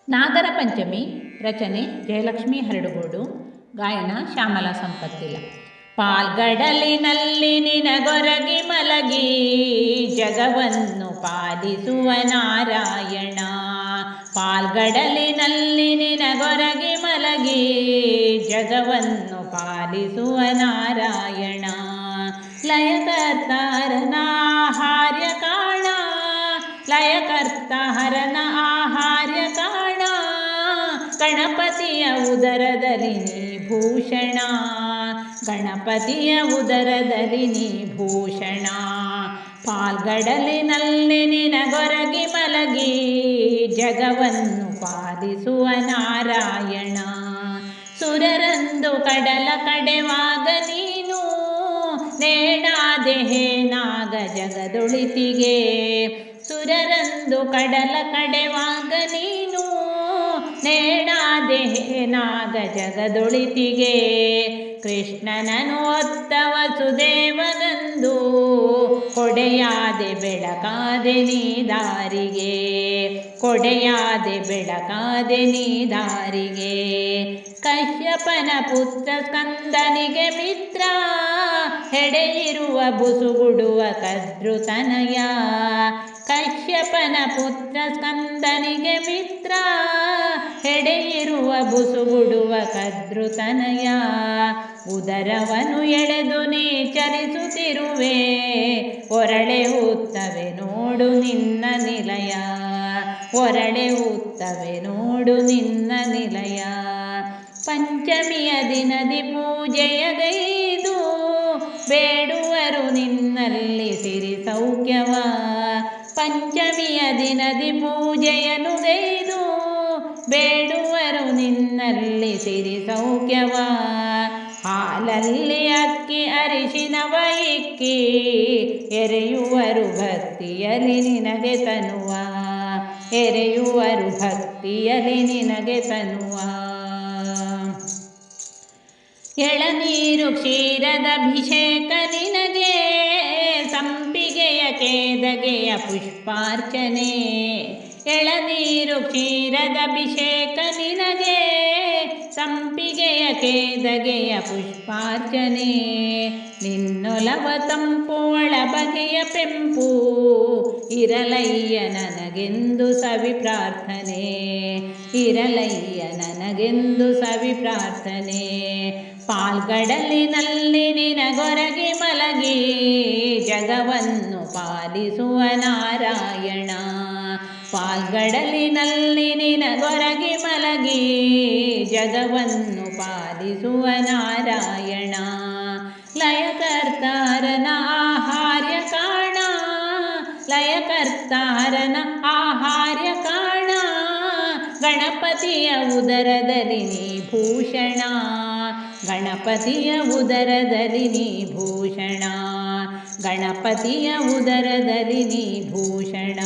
ನಾಗರ ಪಂಚಮಿ ರಚನೆ ಜಯಲಕ್ಷ್ಮಿ ಹರಡುಗೋಡು, ಗಾಯನ ಶ್ಯಾಮಲಾ ಸಂಪತ್ತಿಲ. ಪಾಲ್ಗಡಲಿನಲ್ಲಿ ನಿನಗೊರಗಿ ಮಲಗಿ ಜಗವನ್ನು ಪಾಲಿಸುವ ನಾರಾಯಣ. ಪಾಲ್ಗಡಲಿನಲ್ಲಿ ನಿನಗೊರಗಿ ಮಲಗಿ ಜಗವನ್ನು ಪಾಲಿಸುವ ನಾರಾಯಣ. ಲಯಕರ್ತಾರನ ಆಹಾರ್ಯ ಕಾಣ, ಲಯಕರ್ತಾರನ ಆಹಾರ್ಯ ಕಾಣ. ಗಣಪತಿಯ ಉದರದಲ್ಲಿ ನೀ ಭೂಷಣ, ಗಣಪತಿಯ ಉದರದಲ್ಲಿ ನೀ ಭೂಷಣ. ಪಾಲ್ಗಡಲಿನಲ್ಲಿ ನಿನಗೊರಗಿ ಮಲಗಿ ಜಗವನ್ನು ಪಾಲಿಸುವ ನಾರಾಯಣ. ಸುರರಂದು ಕಡಲ ಕಡೆವಾಗ ನೀನು ನೇಡಾದೆ ನಾಗ ಜಗದೊಳಿತಿಗೆ. ಸುರರಂದು ಕಡಲ ಕಡೆವಾಗ ನೀನು ನೇಡಾದೆ ನಾಗ ಜಗದೊಳಿತಿಗೆ. ಕೃಷ್ಣನನು ಒತ್ತ ವಸುದೇವನಂದು ಕೊಡೆಯಾದೆ ಬೆಳಕಾದೆ ನೀ ದಾರಿಗೆ, ಕೊಡೆಯಾದೆ ಬೆಳಕಾದೆ ನೀ ದಾರಿಗೆ. ಕಶ್ಯಪನ ಪುತ್ರ ಸ್ಕಂದನಿಗೆ ಮಿತ್ರ, ಹೆಡೆಯಿರುವ ಬುಸುಗುಡುವ ಕದ್ರುತನಯ. ಕಶ್ಯಪನ ಪುತ್ರ ಸ್ಕಂದನಿಗೆ ಮಿತ್ರ, ಹೆಡೆಯಿರುವ ಬುಸುಗುಡುವ ಕದ್ರುತನಯ. ಉದರವನು ಎಳೆದು ನೀ ಚಲಿಸುತ್ತಿರುವೆ, ಒರಳೆ ಉತ್ತವೆ ನೋಡು ನಿನ್ನ ನಿಲಯ, ಒರಳೆ ಉತ್ತವೆ ನೋಡು ನಿನ್ನ ನಿಲಯ. ಪಂಚಮಿಯ ದಿನದಿ ಪೂಜೆಯ ಗೈದು ಬೇಡುವರು ನಿನ್ನಲ್ಲಿ ಸಿರಿ ಸೌಖ್ಯವ. ಪಂಚಮಿಯ ದಿನದಿ ಪೂಜೆಯನ್ನು ಗೈದು ಬೇಡುವರು ನಿನ್ನಲ್ಲಿ ಸಿರಿ ಸೌಖ್ಯವ. ಹಾಲಲ್ಲಿ ಅಕ್ಕಿ ಅರಿಶಿನವ ಇಕ್ಕಿ ಎರೆಯುವರು ಭಕ್ತಿಯಲ್ಲಿ ನಿನಗೆ ತನುವ, ಎರೆಯುವರು ಭಕ್ತಿಯಲ್ಲಿ ನಿನಗೆ ತನುವ. ಎಳನೀರು ಕ್ಷೀರದ ಅಭಿಷೇಕ ನಿನಗೆ, ಸಂಪಿಗೆಯ ಕೇದಗೆಯ ಪುಷ್ಪಾರ್ಚನೆ. ಎಳನೀರು ಕ್ಷೀರದ ಅಭಿಷೇಕ ನಿನಗೆ, ಸಂಪಿಗೆಯ ಕೇದಗೆಯ ಪುಷ್ಪಾರ್ಚನೆ. ನಿನ್ನೊಲವ ತಂಪು ಒಳ ಬಗೆಯ ಪೆಂಪು, ಇರಲಯ್ಯ ನನಗೆಂದು ಸವಿ ಪ್ರಾರ್ಥನೆ, ಇರಲಯ್ಯ ನನಗೆಂದು ಸವಿ ಪ್ರಾರ್ಥನೆ. ಪಾಲ್ಗಡಲಿನಲ್ಲಿ ನಿನಗೊರಗಿ ಮಲಗಿ ಜಗವನ್ನು ಪಾಲಿಸುವ ನಾರಾಯಣ. ಪಾಲ್ಗಡಲಿನಲ್ಲಿ ನಿನಗೊರಗಿ ಮಲಗಿ ಜಗವನ್ನು ಪಾಲಿಸುವ ನಾರಾಯಣ. ಲಯಕರ್ತಾರನ ಆಹಾರ್ಯ ಕಾಣ, ಲಯಕರ್ತಾರನ ಆಹಾರ್ಯ ಕಾಣ. ಗಣಪತಿಯ ಉದರದಲ್ಲಿ ನೀ ಭೂಷಣ, ಗಣಪತಿಯ ಉದರದಲ್ಲಿ ನೀ ಭೂಷಣ, ಗಣಪತಿಯ ಉದರದಲ್ಲಿ ನೀ ಭೂಷಣ.